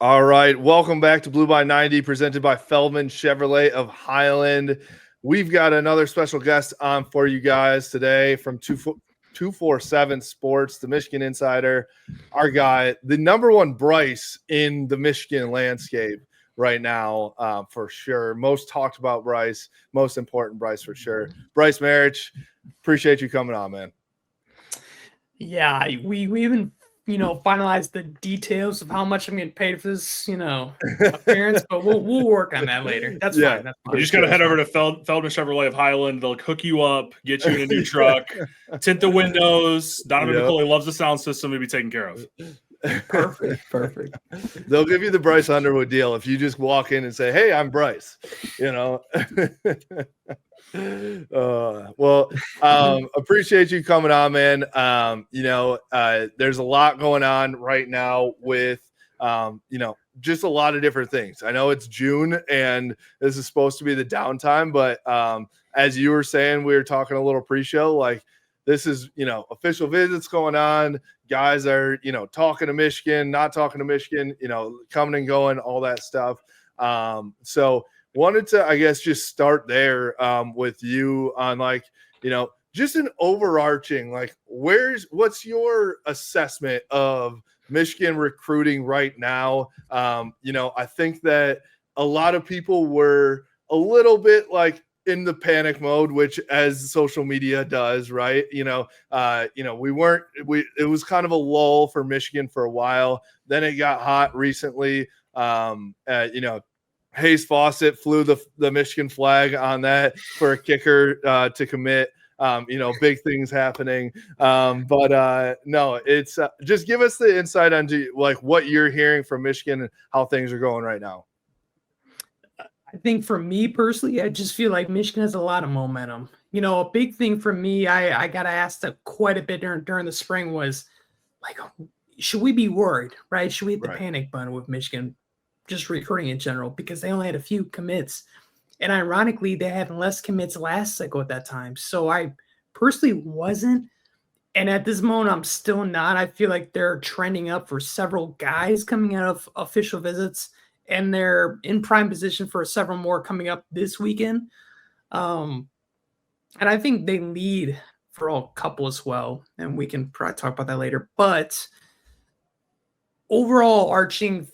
All right, welcome back to Blue by 90, presented by Feldman Chevrolet of Highland. We've got another special guest on for you guys today from 247 Sports, the Michigan Insider. Our guy, the number one Brice in the Michigan landscape right now, for sure. Most talked about Brice, most important Brice for sure. Brice Marich, appreciate you coming on, man. Yeah, we even finalized the details of how much I'm getting paid for this appearance, but we'll work on that later. That's fine. That's fine. You just gotta head over to Feldman Chevrolet of Highland. They'll hook you up, get you in a new truck, tint the windows. Donovan McCulley loves the sound system to be taken care of. Perfect. They'll give you the Bryce Underwood deal if you just walk in and say, "Hey, I'm Brice." Appreciate you coming on, man. There's a lot going on right now with just a lot of different things. I know it's June and this is supposed to be the downtime, but as you were saying, we were talking a little pre-show, like this is, official visits going on. Guys are, talking to Michigan, not talking to Michigan, coming and going, all that stuff. So wanted to, I guess, just start there with you on just an overarching, what's your assessment of Michigan recruiting right now? I think that a lot of people were a little bit in the panic mode, which as social media does, right? It was kind of a lull for Michigan for a while. Then it got hot recently. Hayes Fawcett flew the Michigan flag on that for a kicker to commit. Big things happening. No, it's just give us the insight into what you're hearing from Michigan and how things are going right now. I think for me personally, I just feel like Michigan has a lot of momentum. A big thing for me, I got asked quite a bit during the spring was should we be worried, right? Should we hit the panic button with Michigan just recruiting in general? Because they only had a few commits. And ironically, they had less commits last cycle at that time. So I personally wasn't. And at this moment, I'm still not. I feel like they're trending up for several guys coming out of official visits. And they're in prime position for several more coming up this weekend. And I think they lead for a couple as well. And we can probably talk about that later. But overall, arching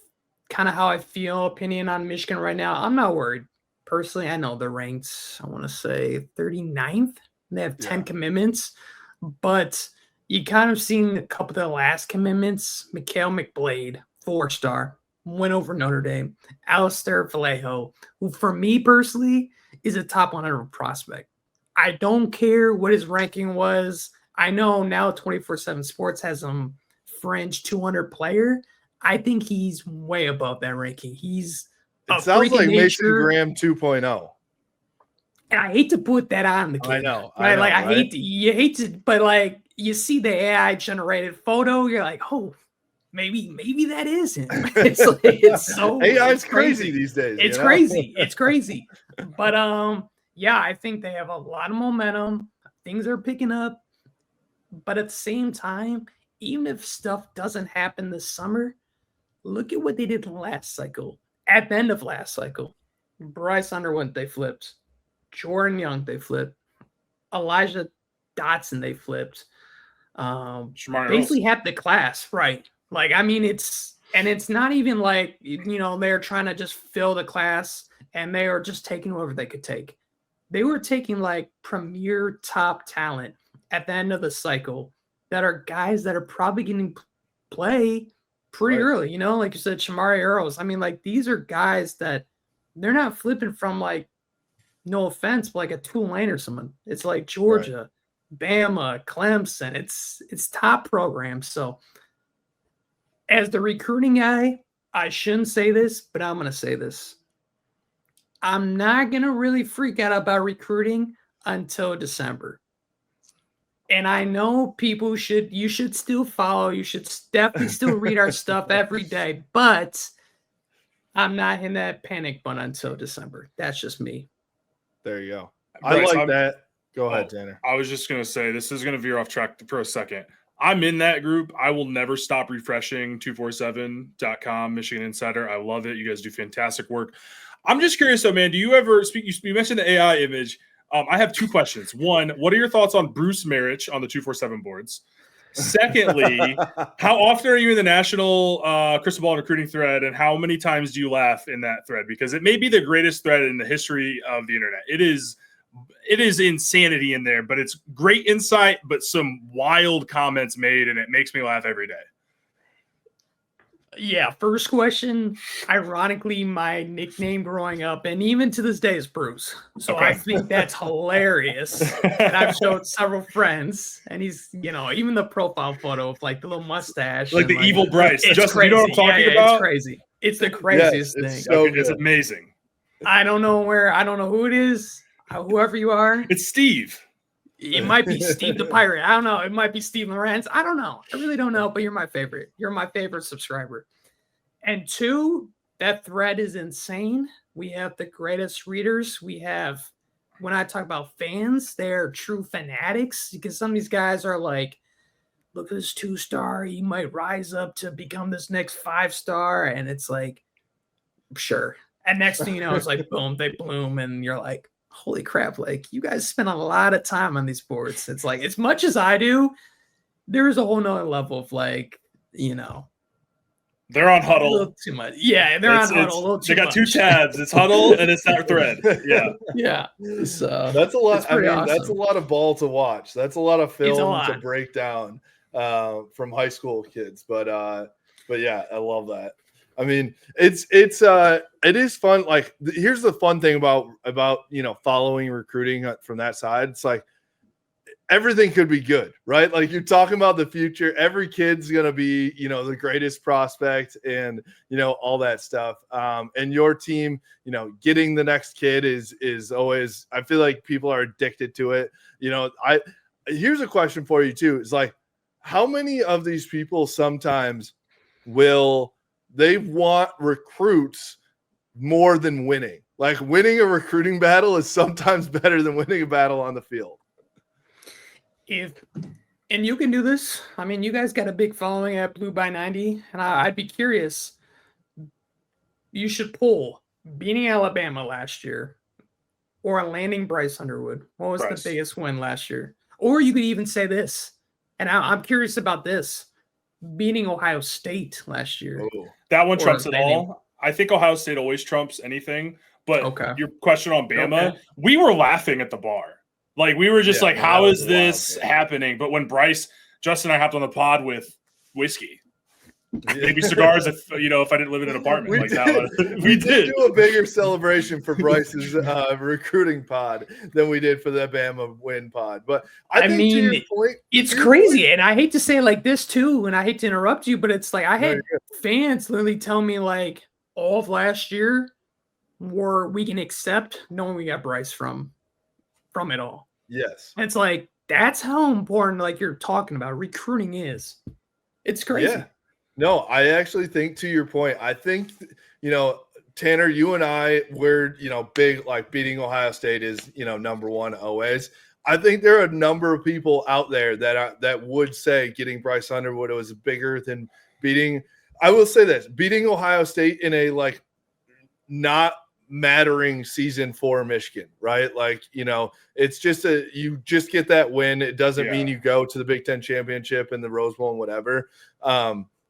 kind of how I feel opinion on Michigan right now, I'm not worried. Personally, I know they're ranked, I want to say 39th. They have 10 commitments. But you kind of seen a couple of the last commitments. Mikhail McBlade, 4-star. Went over Notre Dame. Alistair Vallejo, who for me personally is a top 100 prospect. I don't care what his ranking was. I know now 24/7 Sports has him fringe 200 player. I think he's way above that ranking. It sounds like Mason Graham 2.0. And I hate to put that on the kid. I know. You hate to, but you see the AI generated photo, you're like, oh, maybe that is him. It's so AI's crazy these days. It's crazy. It's crazy. But I think they have a lot of momentum. Things are picking up. But at the same time, even if stuff doesn't happen this summer, look at what they did last cycle. At the end of last cycle, Brice Underwood, they flipped. Jordan Young, they flipped. Elijah Dotson, they flipped. Basically had the class, right? It's not even they're trying to just fill the class and they are just taking whoever they could take. They were taking premier top talent at the end of the cycle that are guys that are probably getting play pretty early, like you said, Shamari Earls. These are guys that they're not flipping from no offense, but a Tulane or someone. It's Georgia, Bama, Clemson. It's top programs. So as the recruiting guy, I shouldn't say this, but I'm going to say this. I'm not going to really freak out about recruiting until December. And I know you should still follow. You should definitely still read our stuff every day. But I'm not in that panic button until December. That's just me. There you go. I like that. Go ahead, Tanner. I was just going to say, this is going to veer off track for a second. I'm in that group. I will never stop refreshing 247.com, Michigan Insider. I love it. You guys do fantastic work. I'm just curious though, man, do you ever speak? You mentioned the AI image. I have two questions. One, what are your thoughts on Brice Marich on the 247 boards? Secondly, how often are you in the national crystal ball recruiting thread, and how many times do you laugh in that thread? Because it may be the greatest thread in the history of the internet. It is insanity in there, but it's great insight, but some wild comments made, and it makes me laugh every day. Yeah, first question. Ironically, my nickname growing up, and even to this day, is Bruce. So Okay. I think that's hilarious. And I've showed several friends, and he's, even the profile photo of like the little mustache, like the evil Brice. It's Justin, crazy. you know what I'm talking about? It's crazy. It's the craziest thing. So it's amazing. I don't know who it is. Whoever you are, it's Steve. It might be Steve the Pirate. I don't know. It might be Steve Lorenz. I don't know. I really don't know, but you're my favorite. You're my favorite subscriber. And two, that thread is insane. We have the greatest readers. We have, when I talk about fans, they're true fanatics, because some of these guys are like, look at this 2-star. He might rise up to become this next 5-star. And it's like, sure. And next thing you know, it's like, boom, they bloom. And you're like, holy crap, like you guys spend a lot of time on these boards. It's like, as much as I do, there's a whole nother level of like, they're on a Huddle. little too much. Yeah, they're on Huddle a little too much. They got much. 2 tabs. It's Huddle and it's our thread. Yeah. Yeah. So that's a lot. awesome. That's a lot of ball to watch. That's a lot of film to break down from high school kids. But yeah, I love that. I mean, it is fun. Like, here's the fun thing about following recruiting from that side. It's like everything could be good, right? Like, you're talking about the future. Every kid's gonna be, the greatest prospect, and all that stuff. And your team, getting the next kid is always. I feel like people are addicted to it. Here's a question for you too. It's like, how many of these people sometimes will they want recruits more than winning? Like, winning a recruiting battle is sometimes better than winning a battle on the field. And you can do this. I mean, you guys got a big following at Blue by 90, and I'd be curious. You should pull beating Alabama last year, or landing Bryce Underwood. What was the biggest win last year? Or you could even say this, and I'm curious about this. Beating Ohio State last year. Oh, that one trumps it all. I think Ohio State always trumps anything. But your question on Bama, we were laughing at the bar. Like, we were just how is this happening? But when Brice, Justin and I hopped on the pod with whiskey, maybe cigars, if I didn't live in an apartment like that. We did do a bigger celebration for Bryce's recruiting pod than we did for the Bama win pod. But I think, to your point, it's crazy. And I hate to say it like this too, and I hate to interrupt you, but it's like I had fans literally tell me like all of last year we can accept knowing we got Brice from it all. Yes. And it's like, that's how important, like you're talking about, recruiting is. It's crazy. Yeah. No, I actually think, to your point, I think, Tanner, you and I, we're, big, like, beating Ohio State is, number one always. I think there are a number of people out there that would say getting Brice Underwood was bigger than beating. I will say this, beating Ohio State in a, like, not mattering season for Michigan, right? Like, it's just you just get that win. It doesn't mean you go to the Big Ten championship and the Rose Bowl and whatever.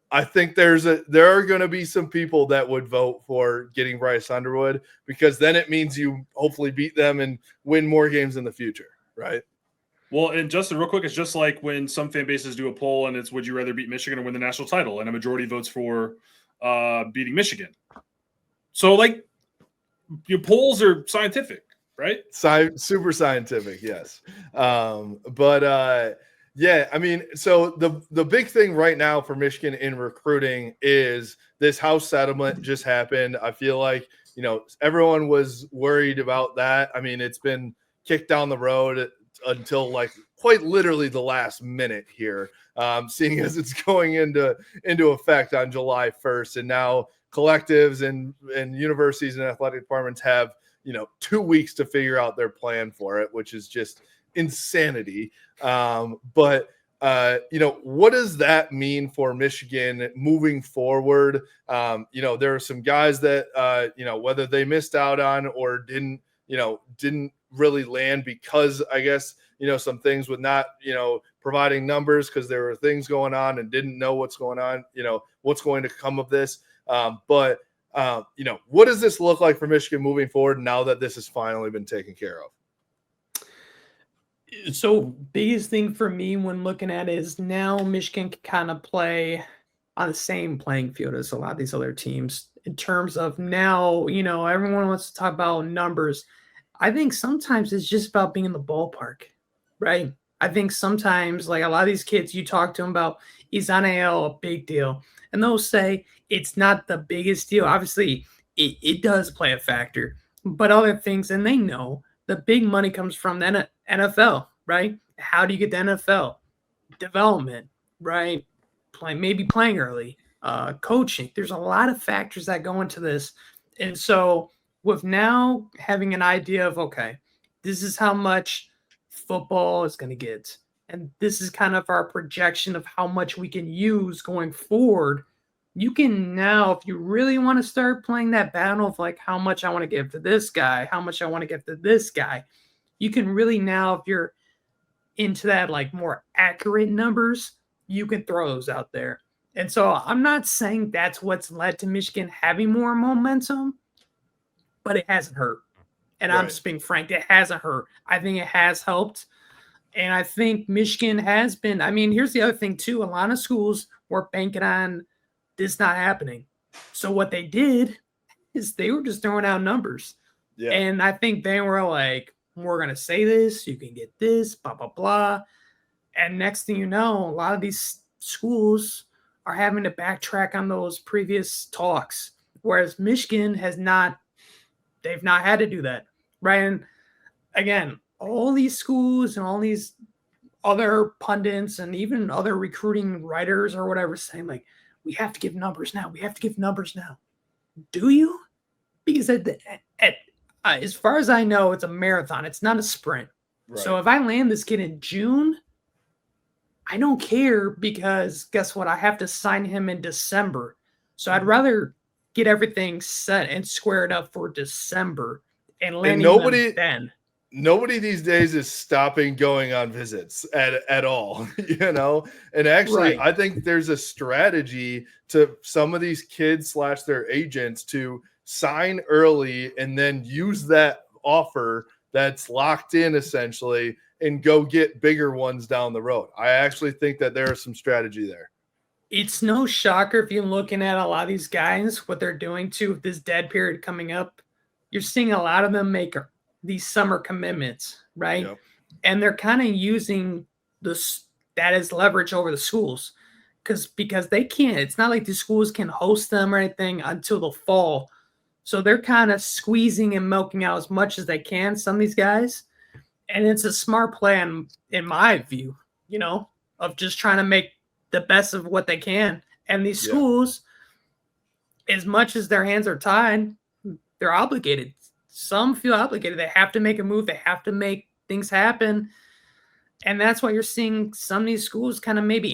I think there are going to be some people that would vote for getting Brice Underwood, because then it means you hopefully beat them and win more games in the future, right? Well, and Justin, real quick, it's just like when some fan bases do a poll and it's, would you rather beat Michigan or win the national title? And a majority votes for beating Michigan. So, like, your polls are scientific, right? Super scientific, yes. Yeah, I mean, so the big thing right now for Michigan in recruiting is this house settlement just happened. I feel like, everyone was worried about that. I mean, it's been kicked down the road until like quite literally the last minute here, seeing as it's going into effect on July 1st. And now collectives and universities and athletic departments have, 2 weeks to figure out their plan for it, which is just insanity. But what does that mean for Michigan moving forward? There are some guys that, whether they missed out on or didn't really land because I guess, some things with not, providing numbers because there were things going on and didn't know what's going on, what's going to come of this. But what does this look like for Michigan moving forward now that this has finally been taken care of? So biggest thing for me when looking at it is now Michigan can kind of play on the same playing field as a lot of these other teams in terms of now, everyone wants to talk about numbers. I think sometimes it's just about being in the ballpark, right? I think sometimes like a lot of these kids you talk to them about, is NIL a big deal? And they'll say it's not the biggest deal. Obviously, it does play a factor, but other things, and they know the big money comes from the NFL, right? How do you get the NFL? Development, right? Maybe playing early, coaching. There's a lot of factors that go into this. And so with now having an idea of, okay, this is how much football is going to get, and this is kind of our projection of how much we can use going forward, you can now, if you really want to start playing that battle of like how much I want to give to this guy, how much I want to give to this guy, you can really now, if you're into that like more accurate numbers, you can throw those out there. And so I'm not saying that's what's led to Michigan having more momentum, but it hasn't hurt. And I'm just being frank, it hasn't hurt. I think it has helped. And I think Michigan has been, here's the other thing too. A lot of schools were banking on this not happening. So what they did is they were just throwing out numbers. Yeah. And I think they were like, we're going to say this, you can get this, blah, blah, blah. And next thing you know, a lot of these schools are having to backtrack on those previous talks. Whereas Michigan they've not had to do that. Right. And again, all these schools and all these other pundits and even other recruiting writers or whatever saying like, we have to give numbers now. We have to give numbers now. Do you? Because as far as I know, it's a marathon. It's not a sprint. Right. So if I land this kid in June, I don't care because guess what? I have to sign him in December. So I'd rather get everything set and squared up for December and landing them then. Nobody these days is stopping going on visits at all, and actually I think there's a strategy to some of these kids / their agents to sign early and then use that offer that's locked in essentially and go get bigger ones down the road. I actually think that there is some strategy there. It's no shocker if you're looking at a lot of these guys, what they're doing too with this dead period coming up. You're seeing a lot of them make these summer commitments, right? Yep. And they're kind of using that as leverage over the schools because they can't. It's not like the schools can host them or anything until the fall. So they're kind of squeezing and milking out as much as they can, some of these guys. And it's a smart plan, in my view, of just trying to make the best of what they can. And these schools, as much as their hands are tied, they're obligated. Some feel obligated. They have to make a move. They have to make things happen. And that's why you're seeing some of these schools kind of maybe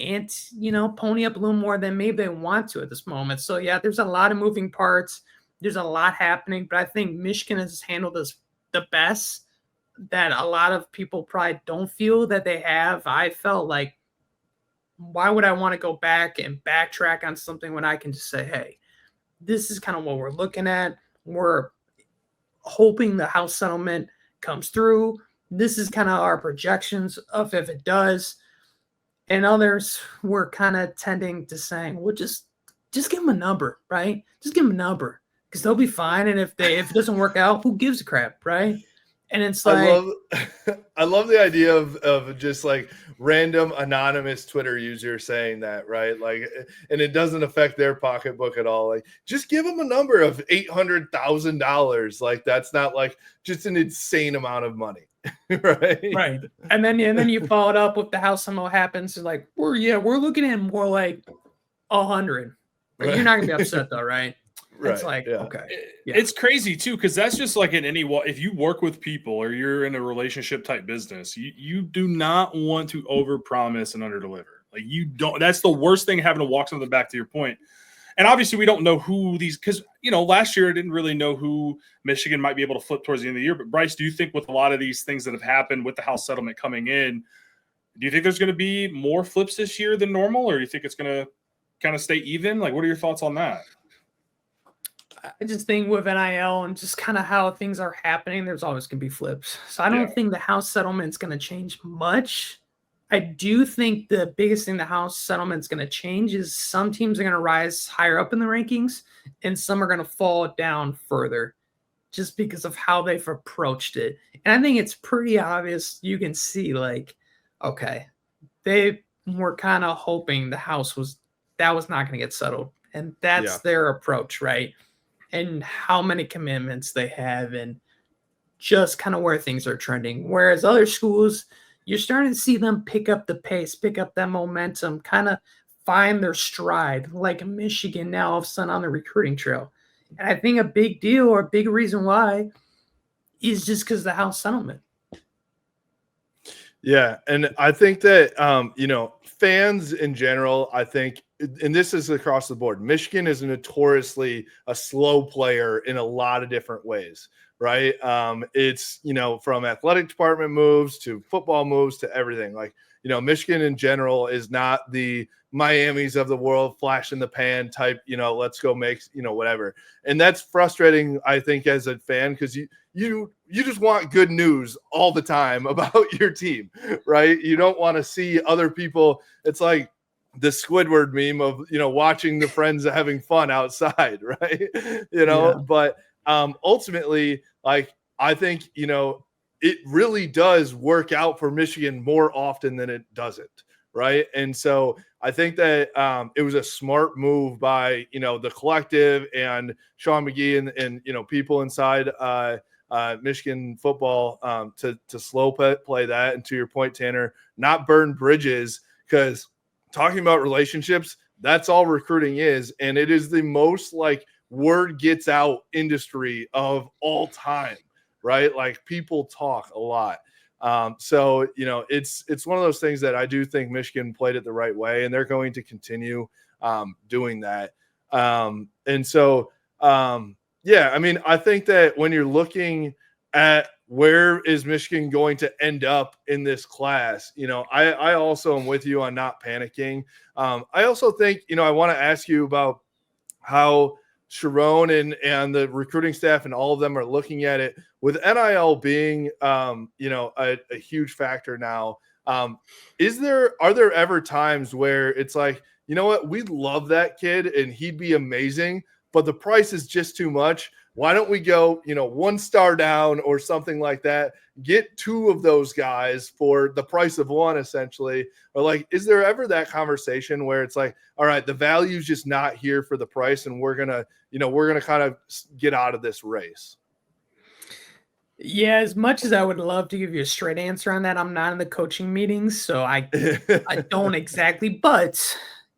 pony up a little more than maybe they want to at this moment. So, yeah, there's a lot of moving parts. There's a lot happening. But I think Michigan has handled this the best that a lot of people probably don't feel that they have. I felt like, why would I want to go back and backtrack on something when I can just say, hey, this is kind of what we're looking at. We're hoping the House settlement comes through. This is kind of our projections of if it does. And others were kind of tending to saying, well, just give them a number, right? Just give them a number because they'll be fine. And if it doesn't work out, who gives a crap, right? And it's like I love the idea of just like random anonymous Twitter user saying that, right? Like, and it doesn't affect their pocketbook at all. Like, just give them a number of $800,000. Like, that's not like just an insane amount of money, right? Right. And then you follow it up with the house somehow happens. Like, we're looking at more like 100. Right? You're not gonna be upset though, right? It's Right. like, Yeah. okay. Yeah. It's crazy too, because that's just like in any if you work with people or you're in a relationship type business, you do not want to overpromise and underdeliver. Like you don't. That's the worst thing, having to walk something back, to your point. And obviously, we don't know who these, because last year I didn't really know who Michigan might be able to flip towards the end of the year. But Brice, do you think with a lot of these things that have happened with the House settlement coming in, do you think there's going to be more flips this year than normal, or do you think it's going to kind of stay even? Like, what are your thoughts on that? I just think with NIL and just kind of how things are happening, there's always going to be flips. So I don't think the House settlement's going to change much. I do think the biggest thing the House settlement's going to change is some teams are going to rise higher up in the rankings and some are going to fall down further just because of how they've approached it. And I think it's pretty obvious. You can see, like, okay, they were kind of hoping the House was not going to get settled. And that's their approach, right? And how many commitments they have and just kind of where things are trending. Whereas other schools, you're starting to see them pick up the pace, pick up that momentum, kind of find their stride, like Michigan now all of a sudden on the recruiting trail. And I think a big deal or a big reason why is just because of the House settlement. Yeah. And I think that, fans in general, I think, and this is across the board, Michigan is notoriously a slow player in a lot of different ways, right? It's, from athletic department moves to football moves to everything. Like, Michigan in general is not the Miamis of the world, flash in the pan type, let's go make, whatever. And that's frustrating, I think, as a fan, because you just want good news all the time about your team, right? You don't want to see other people. It's like the Squidward meme of, watching the friends having fun outside, right? But ultimately, like, I think, it really does work out for Michigan more often than it doesn't, right? And so I think that it was a smart move by, the collective and Sean McGee and people inside Michigan football to slow play that. And to your point, Tanner, not burn bridges, because talking about relationships, that's all recruiting is. And it is the most like word gets out industry of all time, right? Like people talk a lot. So, it's one of those things that I do think Michigan played it the right way, and they're going to continue doing that. And so, I mean, I think that when you're looking at where is Michigan going to end up in this class, I also am with you on not panicking. I also think, I want to ask you about how Sharon and the recruiting staff and all of them are looking at it with NIL being, a huge factor now. Are there ever times where it's like, you know what, we love that kid and he'd be amazing, but the price is just too much? Why don't we go, 1 star down or something like that, get 2 of those guys for the price of 1, essentially? Or like, is there ever that conversation where it's like, all right, the value's just not here for the price, and we're going to kind of get out of this race? Yeah, as much as I would love to give you a straight answer on that, I'm not in the coaching meetings, so I don't exactly, but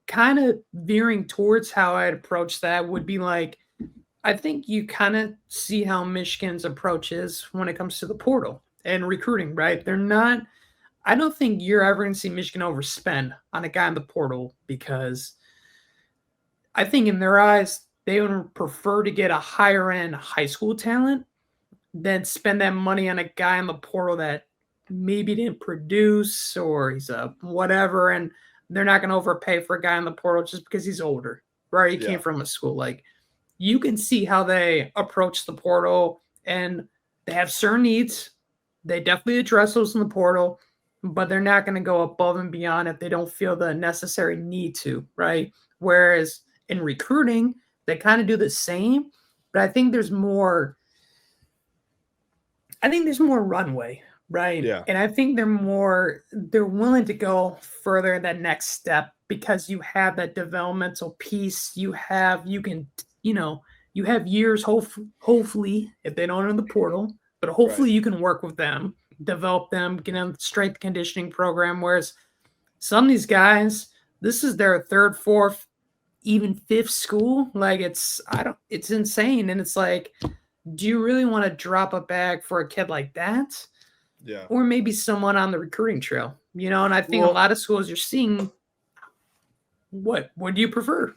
kind of veering towards how I'd approach that would be like, I think you kind of see how Michigan's approach is when it comes to the portal and recruiting, right? I don't think you're ever going to see Michigan overspend on a guy in the portal, because I think in their eyes, they would prefer to get a higher end high school talent than spend that money on a guy in the portal that maybe didn't produce or he's a whatever. And they're not going to overpay for a guy in the portal just because he's older, right? He came from a school. Like, you can see how they approach the portal, and they have certain needs. They definitely address those in the portal, but they're not going to go above and beyond if they don't feel the necessary need to, right? Whereas in recruiting, they kind of do the same, but I think there's more runway, right? Yeah. And I think they're willing to go further that next step because you have that developmental piece. You have years, hopefully, if they don't in the portal, but hopefully you can work with them, develop them, get them strength conditioning program. Whereas some of these guys, this is their 3rd, 4th, even fifth school. Like it's insane. And it's like, do you really want to drop a bag for a kid like that? Yeah. Or maybe someone on the recruiting trail, and I think a lot of schools you're seeing, what do you prefer?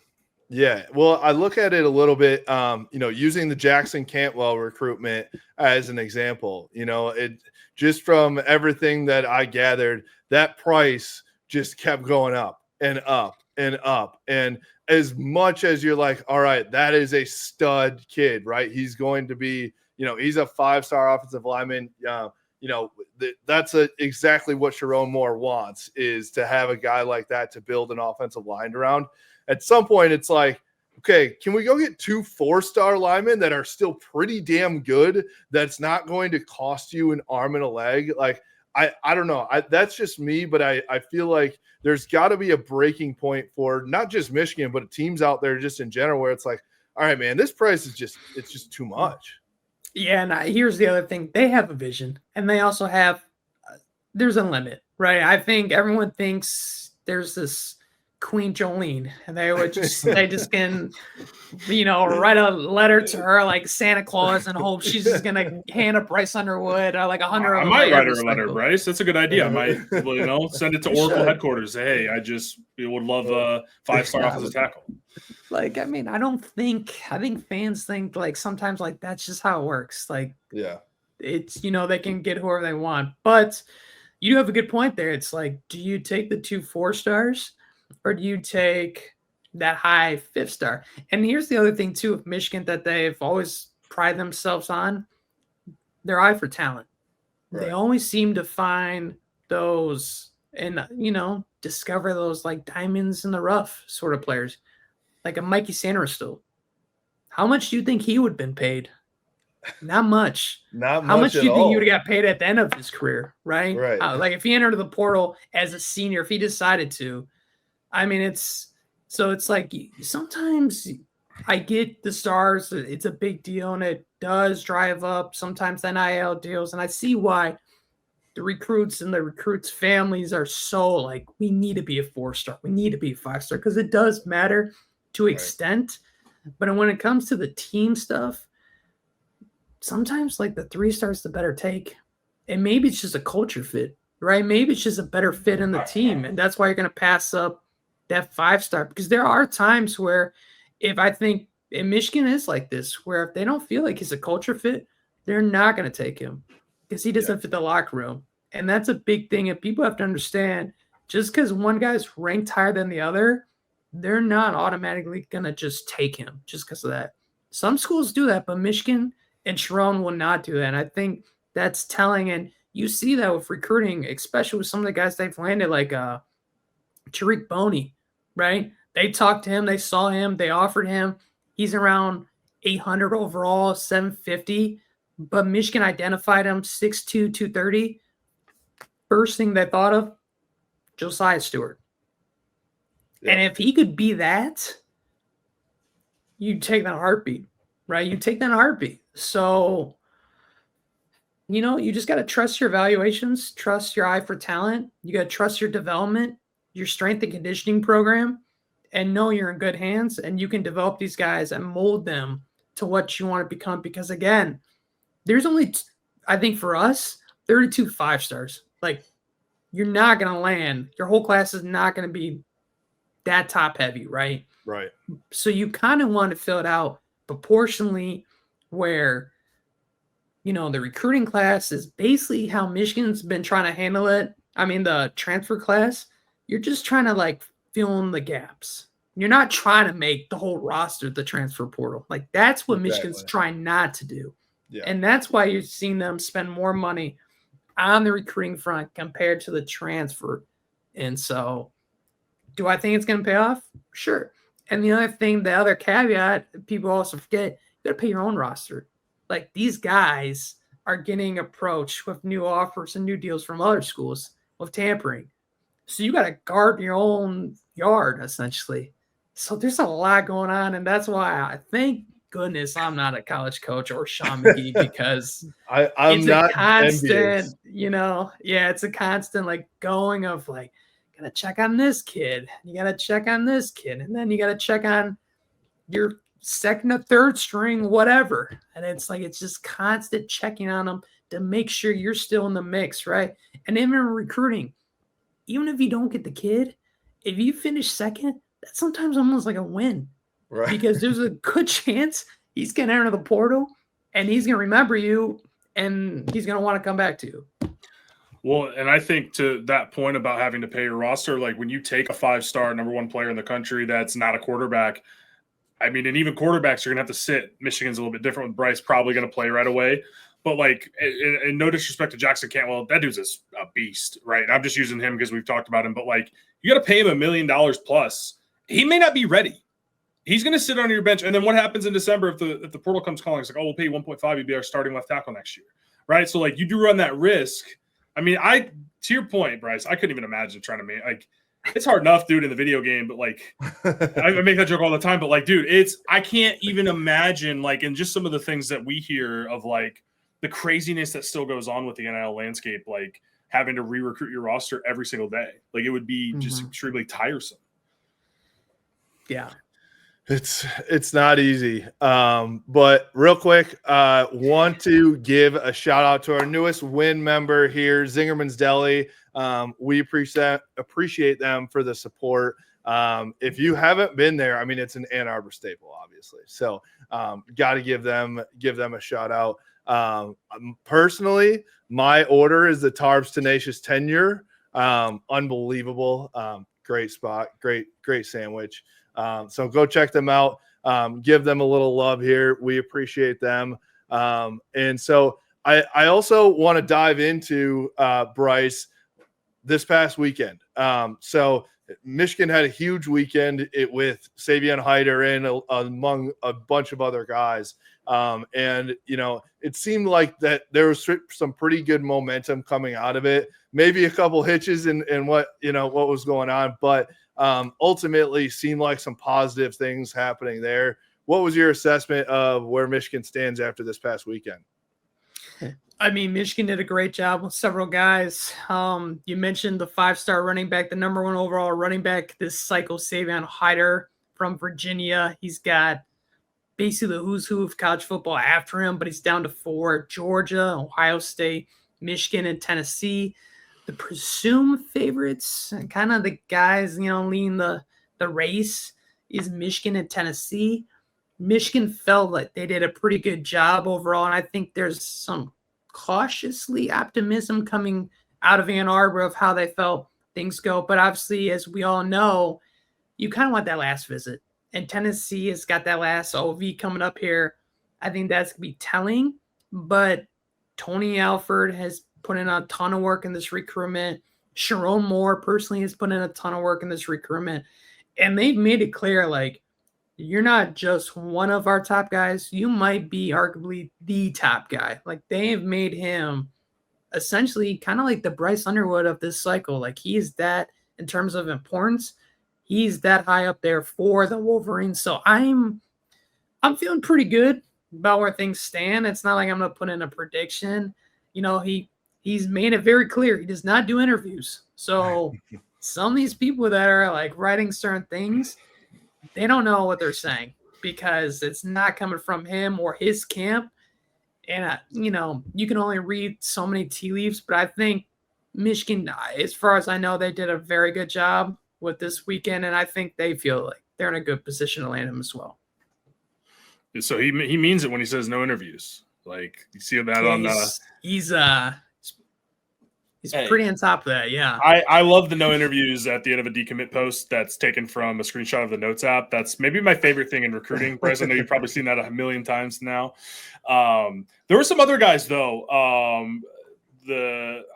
Yeah, well, I look at it a little bit, using the Jackson Cantwell recruitment as an example. It just from everything that I gathered, that price just kept going up and up and up. And as much as you're like, all right, that is a stud kid, right? He's going to be, he's a 5-star offensive lineman. That's exactly what Sharon Moore wants, is to have a guy like that to build an offensive line around. At some point, it's like, okay, can we go get 2 4-star linemen that are still pretty damn good? That's not going to cost you an arm and a leg. Like, I don't know. That's just me, but I feel like there's got to be a breaking point for not just Michigan, but teams out there just in general, where it's like, all right, man, this price is it's just too much. Yeah, and here's the other thing. They have a vision, and they also have there's a limit, right? I think everyone thinks there's this Queen Jolene, and they just can, write a letter to her like Santa Claus and hope she's just gonna hand up Bryce Underwood or like 100. I might write her a letter, Bryce. That's a good idea. I might, send it to Oracle headquarters. Say, hey, I would love a 5-star offensive tackle. Like, I mean, I think fans think like sometimes like that's just how it works. Like, yeah, it's they can get whoever they want, but you have a good point there. It's like, do you take the 2 4-stars? Or do you take that high 5th star? And here's the other thing, too, of Michigan that they've always prided themselves on, their eye for talent. Right. They always seem to find those and, discover those like diamonds in the rough sort of players, like a Mikey Sanderstill. How much do you think he would have been paid? Not much. Not How much do you all. think he would have got paid at the end of his career, right? Right. Like if he entered the portal as a senior, if he decided to, I mean, it's like sometimes I get the stars. It's a big deal, and it does drive up sometimes NIL deals. And I see why the recruits and the recruits' families are so like, we need to be a 4-star. We need to be a 5-star because it does matter to an extent. But when it comes to the team stuff, sometimes like the 3-star is the better take. And maybe it's just a culture fit, right? Maybe it's just a better fit in the team. And that's why you're going to pass up that 5-star, because there are times where if I think in Michigan is like this, where if they don't feel like he's a culture fit, they're not going to take him because he doesn't fit the locker room. And that's a big thing. And people have to understand, just because one guy's ranked higher than the other, they're not automatically going to just take him just because of that. Some schools do that, but Michigan and Sharon will not do that. And I think that's telling. And you see that with recruiting, especially with some of the guys they've landed, like Tariq Boney. Right? They talked to him. They saw him. They offered him. He's around 800 overall, 750. But Michigan identified him 6'2", 230. First thing they thought of, Josiah Stewart. Yeah. And if he could be that, you take that in a heartbeat, right? You take that in a heartbeat. So, you just got to trust your evaluations, trust your eye for talent. You got to trust your development, your strength and conditioning program, and know you're in good hands and you can develop these guys and mold them to what you want to become. Because again, there's only, I think for us, 32 5-stars. Like, you're not going to land. Your whole class is not going to be that top heavy, right? Right. So you kind of want to fill it out proportionally where, the recruiting class is basically how Michigan's been trying to handle it. I mean, the transfer class, you're just trying to like fill in the gaps. You're not trying to make the whole roster the transfer portal. Like that's what Michigan's trying not to do. Yeah. And that's why you're seeing them spend more money on the recruiting front compared to the transfer. And so do I think it's going to pay off? Sure. And the other caveat people also forget, you got to pay your own roster. Like these guys are getting approached with new offers and new deals from other schools with tampering. So you got to guard your own yard, essentially. So there's a lot going on, and that's why I thank goodness I'm not a college coach or Sean McGee because I'm it's not a constant, envious. it's a constant like going of like, got to check on this kid. You got to check on this kid. And then you got to check on your second or third string, whatever. And it's like, it's just constant checking on them to make sure you're still in the mix, right? And even recruiting, even if you don't get the kid, if you finish second, that's sometimes almost like a win. Right. Because there's a good chance he's going to enter the portal and he's going to remember you and he's going to want to come back to you. Well, and I think to that point about having to pay your roster, like when you take a 5-star number 1 player in the country that's not a quarterback, I mean, and even quarterbacks are going to have to sit. Michigan's a little bit different with Brice, probably going to play right away. But, like, and no disrespect to Jackson Cantwell, that dude's a beast, right? And I'm just using him because we've talked about him. But, like, you got to pay him $1 million plus. He may not be ready. He's going to sit on your bench. And then what happens in December if the portal comes calling? It's like, oh, we'll pay you 1.5. You'd be our starting left tackle next year, right? So, like, you do run that risk. I mean, to your point, Brice, I couldn't even imagine trying to make, like, it's hard enough, dude, in the video game, but like, I make that joke all the time, but like, dude, I can't even imagine, like, and just some of the things that we hear of like the craziness that still goes on with the NIL landscape, like having to re-recruit your roster every single day. Like, it would be just extremely tiresome. Yeah. It's not easy. But real quick, want to give a shout out to our newest WIN member here, Zingerman's Deli. We appreciate them for the support. If you haven't been there, I mean, it's an Ann Arbor staple, obviously. So got to give them a shout out. Personally, my order is the Tarbs Tenacious Tenure. Unbelievable. Great spot. Great sandwich. So go check them out. Give them a little love here. We appreciate them. And so I also want to dive into Brice this past weekend. So Michigan had a huge weekend with Savion Hyder in among a bunch of other guys. And, you know, it seemed like that there was some pretty good momentum coming out of it. Maybe a couple hitches in what was going on, but ultimately seemed like some positive things happening there. What was your assessment of where Michigan stands after this past weekend? I mean, Michigan did a great job with several guys. You mentioned the 5-star running back, the number 1 overall running back this cycle, Savion Hyder from Virginia. He's got basically the who's who of college football after him, but he's down to 4: Georgia, Ohio State, Michigan, and Tennessee. The presumed favorites and kind of the guys, leading the race is Michigan and Tennessee. Michigan felt like they did a pretty good job overall, and I think there's some cautiously optimism coming out of Ann Arbor of how they felt things go. But obviously, as we all know, you kind of want that last visit. And Tennessee has got that last OV coming up here. I think that's going to be telling. But Tony Alford has put in a ton of work in this recruitment. Sharon Moore personally has put in a ton of work in this recruitment. And they've made it clear, like, you're not just one of our top guys. You might be arguably the top guy. Like, they've made him essentially kind of like the Bryce Underwood of this cycle. Like, he is that in terms of importance. He's that high up there for the Wolverines. So I'm feeling pretty good about where things stand. It's not like I'm going to put in a prediction. He's made it very clear he does not do interviews. So some of these people that are like writing certain things, they don't know what they're saying because it's not coming from him or his camp. And, you can only read so many tea leaves, but I think Michigan, as far as I know, they did a very good job with this weekend. And I think they feel like they're in a good position to land him as well. So he means it when he says no interviews. Like, you see that on He's pretty on top of that, yeah. I love the no interviews at the end of a decommit post that's taken from a screenshot of the Notes app. That's maybe my favorite thing in recruiting. Bryce, I know you've probably seen that a million times now. There were some other guys, though.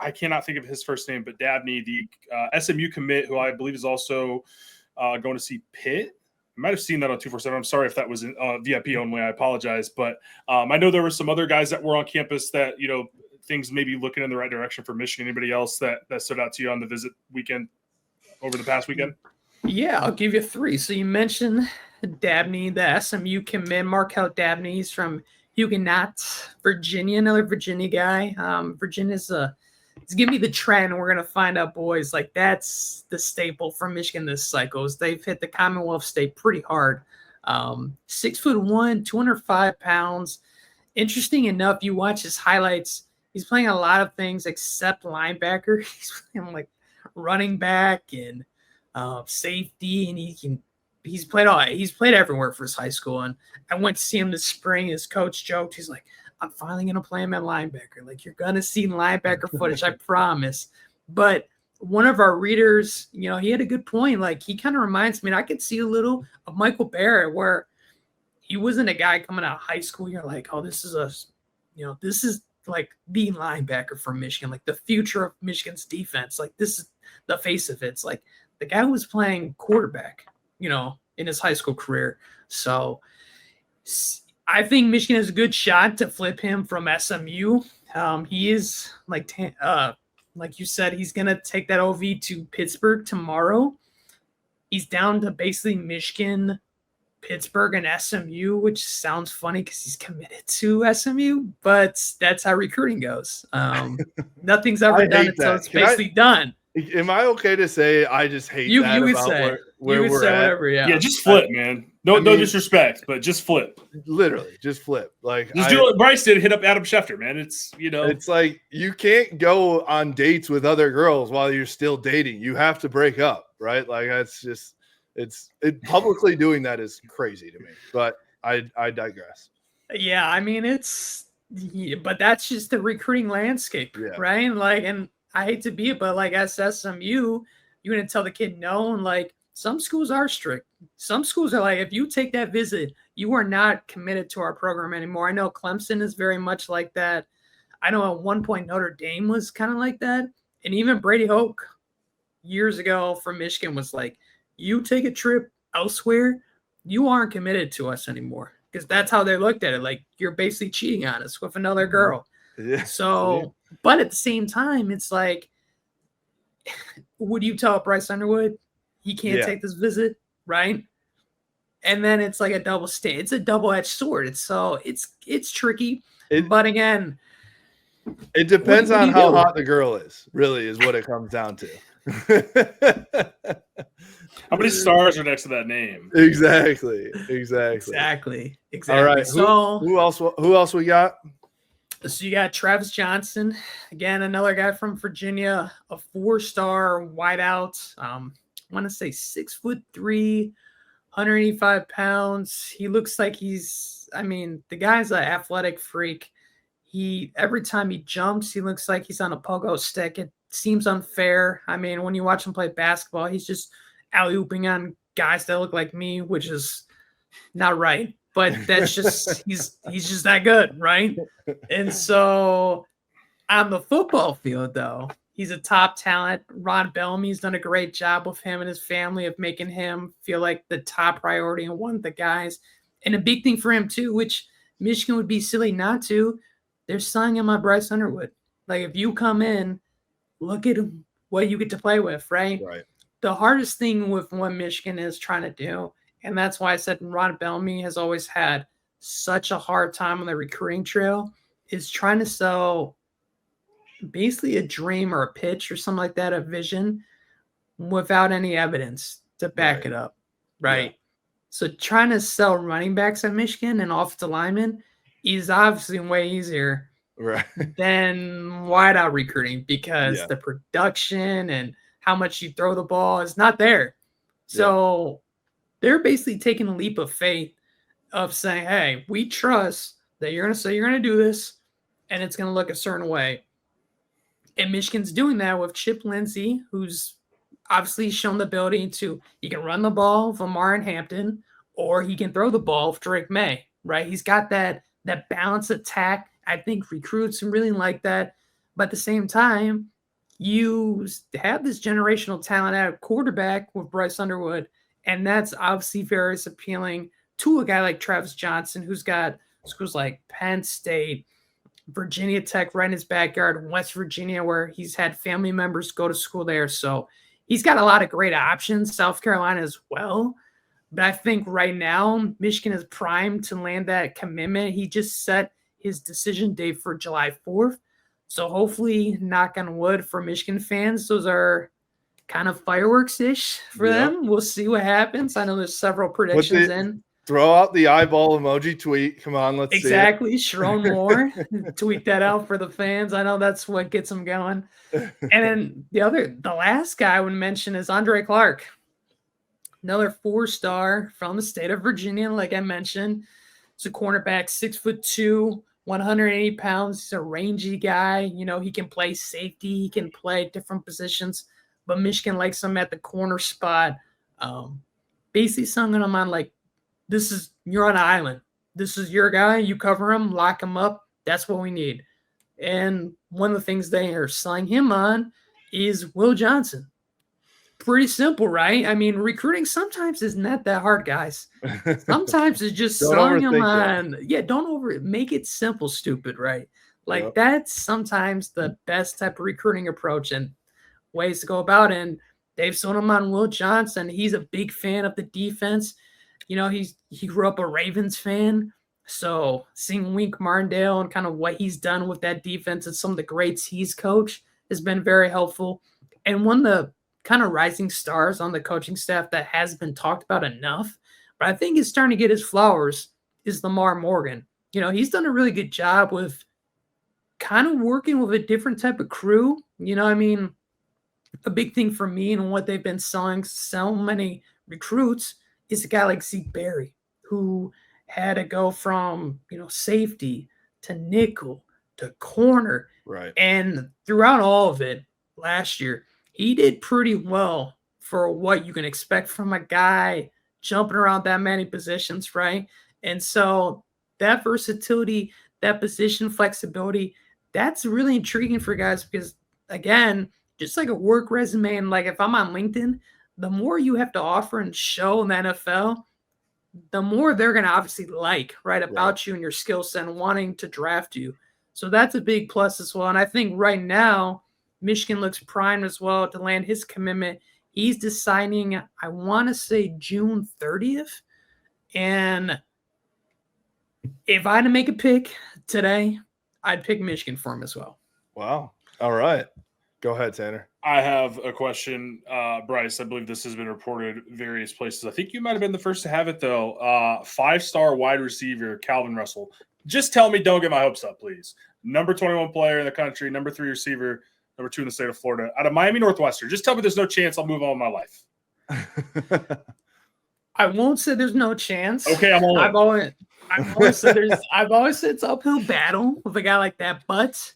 I cannot think of his first name, but Dabney, the SMU commit, who I believe is also going to see Pitt. I might have seen that on 247. I'm sorry if that was VIP only. I apologize. But I know there were some other guys that were on campus that, things may be looking in the right direction for Michigan. Anybody else that stood out to you on the visit weekend over the past weekend? Yeah, I'll give you 3. So you mentioned Dabney, the SMU commit, Markel Dabney. He's from Huguenot, Virginia, another Virginia guy. Virginia's a give me the trend. We're gonna find out, boys. Like that's the staple from Michigan this cycle. Is they've hit the Commonwealth State pretty hard. 6'1", 205 pounds. Interesting enough, you watch his highlights. He's playing a lot of things except linebacker. He's playing like running back and safety, and he's played everywhere for his high school. And I went to see him this spring. His coach joked, he's like, I'm finally gonna play him at linebacker. Like you're gonna see linebacker footage, I promise. But one of our readers, he had a good point. Like he kind of reminds me, and I could see a little of Michael Barrett, where he wasn't a guy coming out of high school. You're like, oh, this is like the linebacker from Michigan, like the future of Michigan's defense. Like this is the face of it. It's like the guy was playing quarterback, in his high school career. So I think Michigan has a good shot to flip him from SMU. He is like you said, he's going to take that OV to Pittsburgh tomorrow. He's down to basically Michigan, Pittsburgh, and SMU, which sounds funny because he's committed to SMU, but that's how recruiting goes. Nothing's ever done until it's basically done. Am I okay to say I just hate that you would about say, where you would we're say at? whatever, yeah. Yeah, just flip, man. No disrespect, but just flip. Literally, just flip. Like just do what Brice did. Hit up Adam Schefter, man. It's it's like you can't go on dates with other girls while you're still dating. You have to break up, right? Like that's just publicly doing that is crazy to me. But I digress. Yeah, I mean but that's just the recruiting landscape, right? Like, and I hate to be it, but like as SMU, you're gonna tell the kid no, and like some schools are strict. Some schools are like, if you take that visit, you are not committed to our program anymore. I know Clemson is very much like that. I know at one point Notre Dame was kind of like that, and even Brady Hoke years ago from Michigan was like, you take a trip elsewhere, you aren't committed to us anymore, because that's how they looked at it. Like you're basically cheating on us with another girl. Yeah. So, but at the same time, it's like, would you tell Bryce Underwood he can't take this visit, right? And then it's like it's a double-edged sword. It's tricky. But again, it depends on how hot the girl is. Really, is what it comes down to. How many stars are next to that name? Exactly. All right. So who else we got? So you got Travis Johnson, again, another guy from Virginia, a 4-star wideout. I want to say 6'3", 185 pounds. He looks like the guy's an athletic freak. Every time he jumps, he looks like he's on a pogo stick. It seems unfair. I mean, when you watch him play basketball, he's just alley-ooping on guys that look like me, which is not right. But that's just he's just that good, right? And so on the football field, though, he's a top talent. Ron Bellamy's done a great job with him and his family of making him feel like the top priority and one of the guys. And a big thing for him, too, which Michigan would be silly not to, they're signing him on Bryce Underwood. Like, if you come in, look at what you get to play with, right? Right. The hardest thing with what Michigan is trying to do, and that's why I said Ron Bellamy has always had such a hard time on the recruiting trail, is trying to sell basically a dream or a pitch or something like that, a vision, without any evidence to back it up, right? Yeah. So trying to sell running backs at Michigan and offensive linemen is obviously way easier than wideout recruiting, because the production and how much you throw the ball is not there. So they're basically taking a leap of faith of saying, hey, we trust that you're going to say you're going to do this and it's going to look a certain way. And Michigan's doing that with Chip Lindsey, who's obviously shown the ability to, he can run the ball with Lamar and Hampton, or he can throw the ball with Drake May, right? He's got that balanced attack. I think recruits really like that. But at the same time, you have this generational talent at quarterback with Bryce Underwood, and that's obviously very appealing to a guy like Travis Johnson, who's got schools like Penn State, Virginia Tech right in his backyard, West Virginia, where he's had family members go to school there. So he's got a lot of great options, South Carolina as well. But I think right now, Michigan is primed to land that commitment. He just set his decision date for July 4th. So hopefully, knock on wood for Michigan fans, those are kind of fireworks-ish for them. We'll see what happens. I know there's several predictions in. Throw out the eyeball emoji tweet. Come on, let's see it. Exactly. Sharon Moore, tweet that out for the fans. I know that's what gets them going. And then the last guy I would mention is Andre Clark. Another 4-star from the state of Virginia, like I mentioned. He's a cornerback, 6'2", 180 pounds. He's a rangy guy. You know, he can play safety. He can play different positions. But Michigan likes him at the corner spot. Basically, something I'm on like, you're on an island. This is your guy. You cover him, lock him up. That's what we need. And one of the things they are selling him on is Will Johnson. Pretty simple, right? I mean, recruiting sometimes is not that hard, guys. Sometimes it's just selling them on. Yeah, make it simple, stupid, right? Like that's sometimes the best type of recruiting approach and ways to go about it. And they've sold him on Will Johnson. He's a big fan of the defense. You know, he grew up a Ravens fan. So seeing Wink Martindale and kind of what he's done with that defense and some of the greats he's coached has been very helpful. And one of the kind of rising stars on the coaching staff that hasn't been talked about enough, but I think is starting to get his flowers, is Lamar Morgan. You know, he's done a really good job with kind of working with a different type of crew. You know, I mean, a big thing for me and what they've been selling so many recruits is a guy like Zeke Berry, who had to go from, you know, safety to nickel to corner. Right. And throughout all of it last year, he did pretty well for what you can expect from a guy jumping around that many positions, right? And so that versatility, that position flexibility, that's really intriguing for guys because, again, just like a work resume and like if I'm on LinkedIn, the more you have to offer and show in the NFL, the more they're going to obviously like, right, about you and your skill set and wanting to draft you. So that's a big plus as well. And I think right now, Michigan looks primed as well to land his commitment. He's deciding, I want to say June 30th. And if I had to make a pick today, I'd pick Michigan for him as well. Wow. All right. Go ahead, Tanner. I have a question, Brice. I believe this has been reported various places. I think you might have been the first to have it, though. 5-star wide receiver, Calvin Russell. Just tell me, don't get my hopes up, please. Number 21 player in the country, number 3 receiver, number 2 in the state of Florida, out of Miami Northwestern. Just tell me there's no chance I'll move on with my life. I won't say there's no chance. Okay, I'm all in. I've always said it's uphill battle with a guy like that, but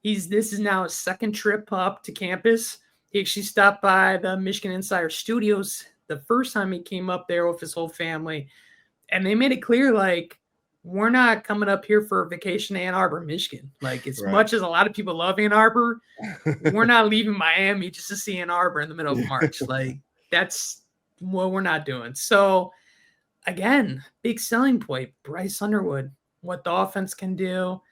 this is now his second trip up to campus. He actually stopped by the Michigan Insider Studios the first time he came up there with his whole family, and they made it clear, like, we're not coming up here for a vacation to Ann Arbor, Michigan. Like, as much as a lot of people love Ann Arbor, we're not leaving Miami just to see Ann Arbor in the middle of March. Like, that's what we're not doing. So, again, big selling point, Bryce Underwood, what the offense can do.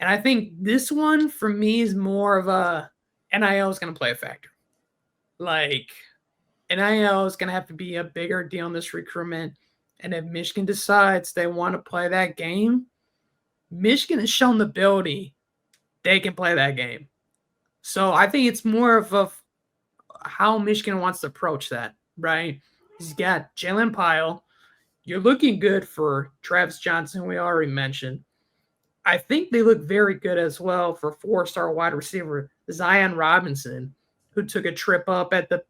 And I think this one, for me, is more of a NIL is going to play a factor. Like, NIL is going to have to be a bigger deal in this recruitment. And if Michigan decides they want to play that game, Michigan has shown the ability they can play that game. So I think it's more of how Michigan wants to approach that, right? He's got Jalen Pyle. You're looking good for Travis Johnson, we already mentioned. I think they look very good as well for 4-star wide receiver Zion Robinson, who took a trip up at the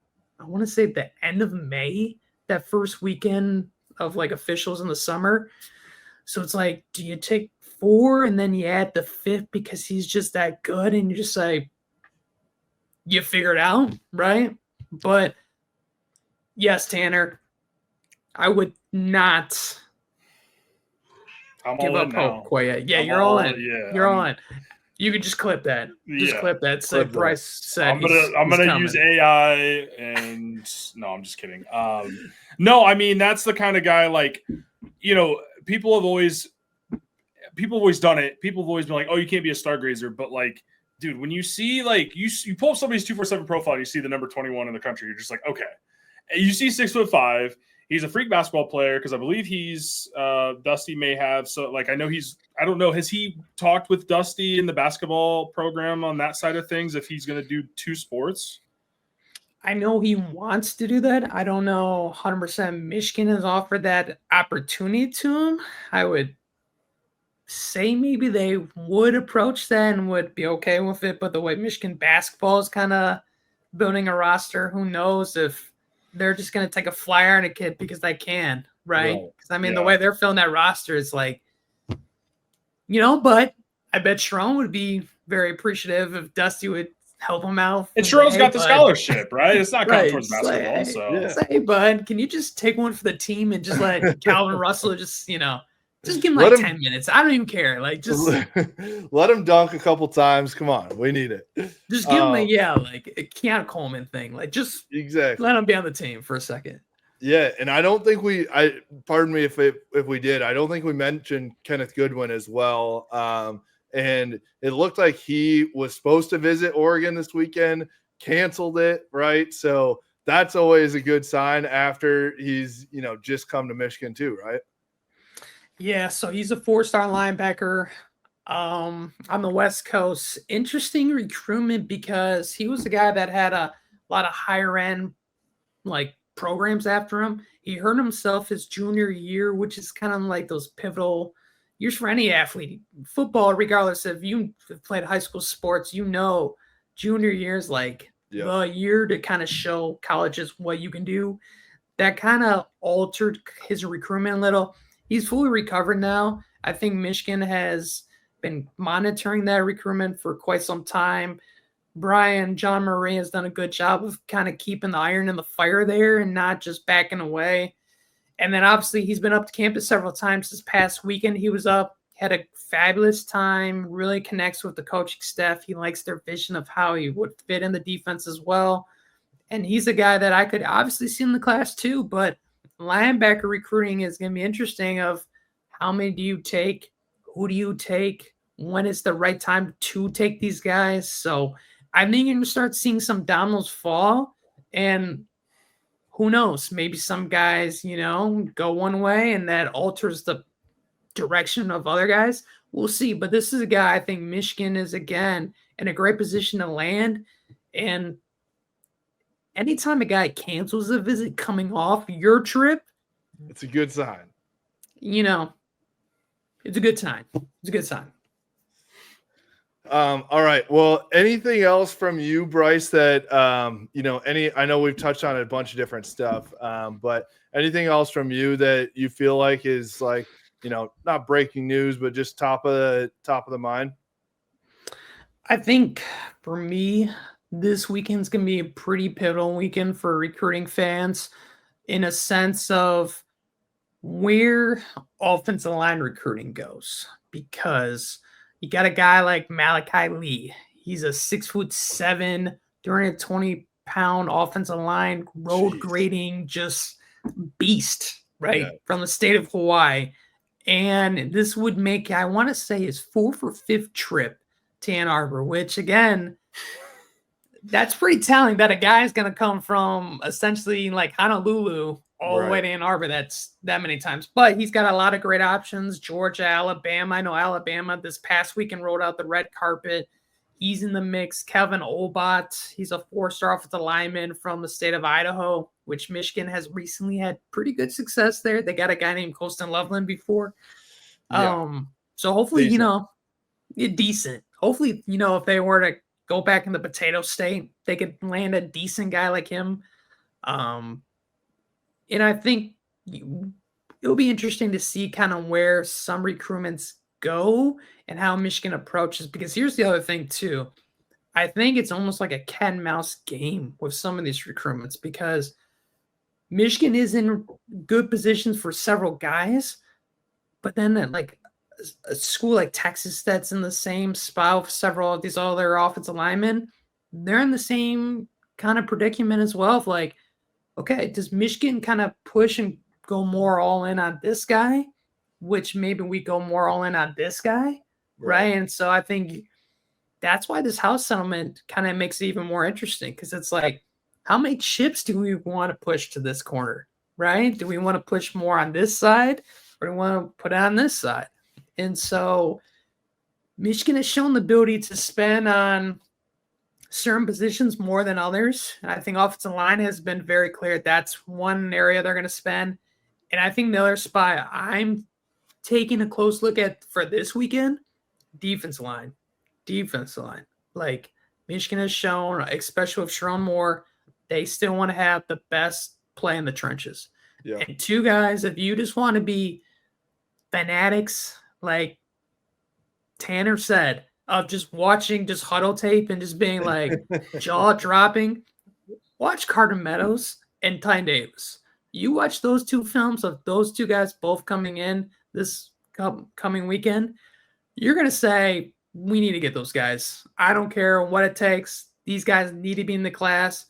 end of May, that first weekend of like officials in the summer. So it's like, do you take 4 and then you add the 5th because he's just that good and you just like, you figure it out, right? But yes, Tanner, I would not give up hope quite yet. Yeah, you're all in. Yeah, you're all in. You can just clip that. Just clip that. Say Bryce said I'm gonna use AI and no, I'm just kidding. No, I mean that's the kind of guy, like, you know, people have always done it. People have always been like, oh, you can't be a star grazer, but like, dude, when you see like you pull up somebody's 247 profile and you see the number 21 in the country, you're just like, okay. And you see 6'5", He's a freak basketball player because I believe he's Dusty may have. So like, I don't know. Has he talked with Dusty in the basketball program on that side of things? If he's going to do 2 sports? I know he wants to do that. I don't know 100% Michigan has offered that opportunity to him. I would say maybe they would approach that and would be okay with it. But the way Michigan basketball is kind of building a roster, who knows if they're just going to take a flyer on a kid because they can, right? Because I mean, the way they're filling that roster is like, but I bet Sharon would be very appreciative if Dusty would help him out. And Sharon's got the scholarship, right? It's not counting towards basketball. Like, so say, bud, can you just take one for the team and just let Calvin Russell just give him like 10 minutes. I don't even care. Like, just let him dunk a couple times. Come on, we need it. Just give him like a Keon Coleman thing. Like, just let him be on the team for a second. Yeah, and I don't think pardon me if we did. I don't think we mentioned Kenneth Goodwin as well. And it looked like he was supposed to visit Oregon this weekend, canceled it, right? So that's always a good sign after he's just come to Michigan too, right? Yeah, so he's a 4-star linebacker on the West Coast. Interesting recruitment because he was a guy that had a lot of higher end programs after him. He hurt himself his junior year, which is kind of like those pivotal years for any athlete. Football, regardless if you played high school sports, junior year is like the year to kind of show colleges what you can do. That kind of altered his recruitment a little. He's fully recovered now. I think Michigan has been monitoring that recruitment for quite some time. John Murray has done a good job of kind of keeping the iron in the fire there and not just backing away. And then obviously he's been up to campus several times this past weekend. He was up, had a fabulous time, really connects with the coaching staff. He likes their vision of how he would fit in the defense as well. And he's a guy that I could obviously see in the class too, but linebacker recruiting is going to be interesting of how many do you take? Who do you take? When is the right time to take these guys? So I think you're going to start seeing some dominoes fall, and who knows, maybe some guys, go one way and that alters the direction of other guys. We'll see. But this is a guy I think Michigan is, again, in a great position to land. And anytime a guy cancels a visit coming off your trip, it's a good sign. It's a good sign. It's a good sign. All right. Well, anything else from you, Brice, that, I know we've touched on a bunch of different stuff, but anything else from you that you feel like is like, not breaking news, but just top of the mind? I think for me, this weekend's going to be a pretty pivotal weekend for recruiting fans in a sense of where offensive line recruiting goes, because you got a guy like Malachi Lee. He's a 6'7", 320-pound offensive line, road grading, just beast, right? Yeah. From the state of Hawaii. And this would make, I want to say, his 4th or 5th trip to Ann Arbor, which again, that's pretty telling that a guy is going to come from essentially like Honolulu all the way to Ann Arbor. That's that many times. But he's got a lot of great options. Georgia, Alabama. I know Alabama this past weekend rolled out the red carpet. He's in the mix. Kevin Olbott. He's a 4-star offensive lineman from the state of Idaho, which Michigan has recently had pretty good success there. They got a guy named Colston Loveland before. Yeah. So hopefully, decent. Hopefully, if they were to go back in the potato state, they could land a decent guy like him. And I think it'll be interesting to see kind of where some recruitments go and how Michigan approaches, because here's the other thing too. I think it's almost like a cat and mouse game with some of these recruitments, because Michigan is in good positions for several guys, but then like a school like Texas that's in the same spot with several of these other offensive linemen, they're in the same kind of predicament as well of like, okay, does Michigan kind of push and go more all in on this guy, which maybe we go more all in on this guy, right? And so I think that's why this house settlement kind of makes it even more interesting, because it's like, how many chips do we want to push to this corner? right? Do we want to push more on this side or do we want to put it on this side? And so Michigan has shown the ability to spend on certain positions more than others. I think offensive line has been very clear. That's one area they're going to spend. And I think the other spot I'm taking a close look at for this weekend, defense line. Like Michigan has shown, especially with Sharon Moore, they still want to have the best play in the trenches. Yeah. And two guys, if you just want to be fanatics, like Tanner said, of just watching just huddle tape and just being like jaw dropping, watch Carter Meadows and Ty Davis. You watch those two films of those two guys both coming in this coming weekend, you're going to say, we need to get those guys. I don't care what it takes. These guys need to be in the class.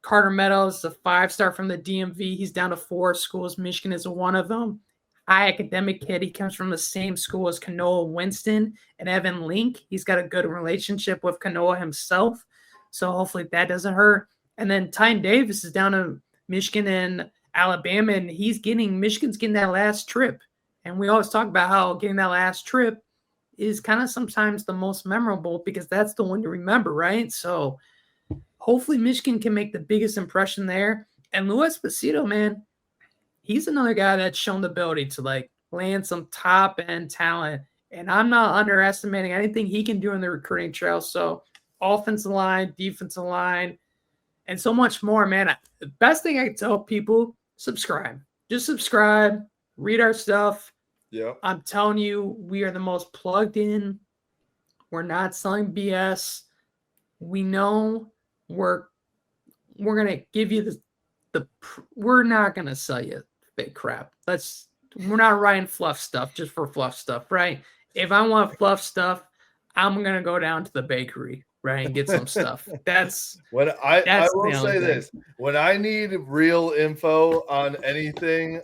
Carter Meadows, a 5-star from the DMV. He's down to 4 schools. Michigan is one of them. High academic kid. He comes from the same school as Kanoa Winston and Evan Link. He's got a good relationship with Kanoa himself. So hopefully that doesn't hurt. And then Ty Davis is down to Michigan and Alabama, and Michigan's getting that last trip. And we always talk about how getting that last trip is kind of sometimes the most memorable because that's the one you remember, right? So hopefully Michigan can make the biggest impression there. And Louis Esposito, man, he's another guy that's shown the ability to like land some top end talent. And I'm not underestimating anything he can do in the recruiting trail. So offensive line, defensive line, and so much more, man. The best thing I can tell people, subscribe. Just subscribe, read our stuff. Yeah. I'm telling you, we are the most plugged in. We're not selling BS. We know we're gonna give you we're not gonna sell you fake crap. We're not writing fluff stuff just for fluff stuff, right? If I want fluff stuff, I'm gonna go down to the bakery, right, and get some stuff. I will say this: when I need real info on anything,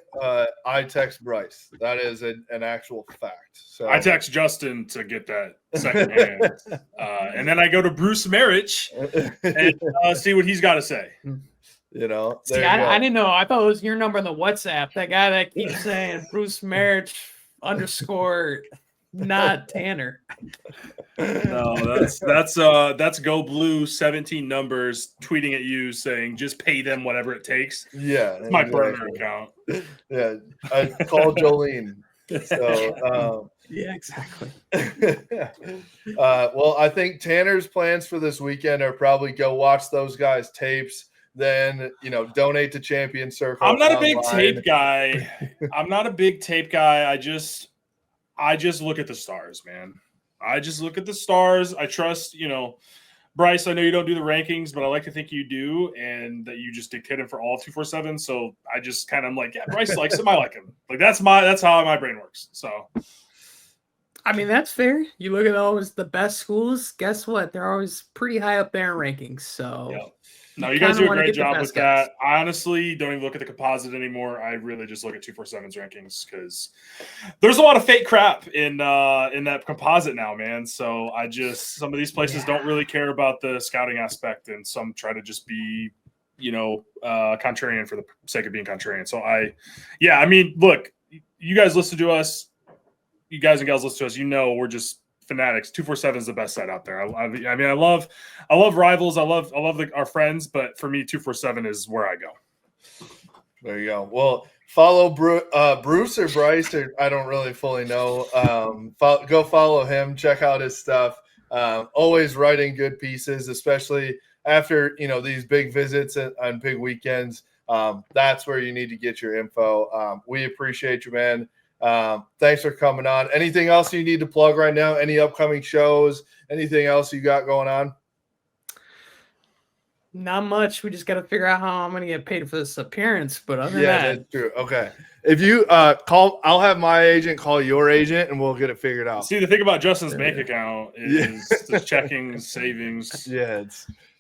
I text Brice. That is an actual fact. So I text Justin to get that secondhand, and then I go to Brice Marich and see what he's got to say. You know, see, I didn't know. I thought it was your number in the WhatsApp. That guy that keeps saying Brice Marich _ not Tanner. No, that's Go Blue 17 numbers tweeting at you saying just pay them whatever it takes. Yeah, it's my burner account. Yeah, I called Jolene. So yeah, exactly. Well, I think Tanner's plans for this weekend are probably go watch those guys' tapes. Then, donate to Champion Circle. I'm not a big tape guy. I just look at the stars, man. I just look at the stars. I trust, Brice, I know you don't do the rankings, but I like to think you do, and that you just dictate him for all 247. So I just kind of like, yeah, Brice likes him. I like him. Like that's how my brain works. So, I mean, that's fair. You look at always the best schools. Guess what? They're always pretty high up there in rankings. So. Yeah. No, you guys do a great job with that. I honestly don't even look at the composite anymore. I really just look at 247's rankings because there's a lot of fake crap in that composite now, man. So some of these places don't really care about the scouting aspect, and some try to just be, contrarian for the sake of being contrarian. So I mean, look, you guys listen to us, you guys and gals listen to us. We're just fanatics. 247 is the best site out there. I mean, I love Rivals. I love our friends, but for me, 247 is where I go. There you go. Well, follow Bruce or Brice, or I don't really fully know. Go follow him. Check out his stuff. Always writing good pieces, especially after these big visits on big weekends. That's where you need to get your info. We appreciate you, man. Thanks for coming on. Anything else you need to plug right now? Any upcoming shows? Anything else you got going on? Not much. We just got to figure out how I'm going to get paid for this appearance. But other than that, that's true. Okay. If you call, I'll have my agent call your agent, and we'll get it figured out. See, the thing about Justin's bank account is the checking, savings. Yeah,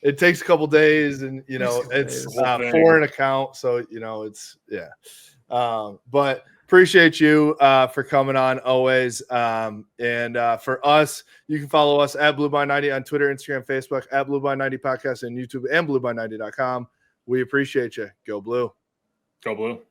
it takes a couple days, and it's foreign account, so it's but. Appreciate you for coming on always. And for us, you can follow us at Blue by 90 on Twitter, Instagram, Facebook, at Blue by 90 Podcast, and YouTube, and blueby90.com. We appreciate you. Go Blue. Go Blue.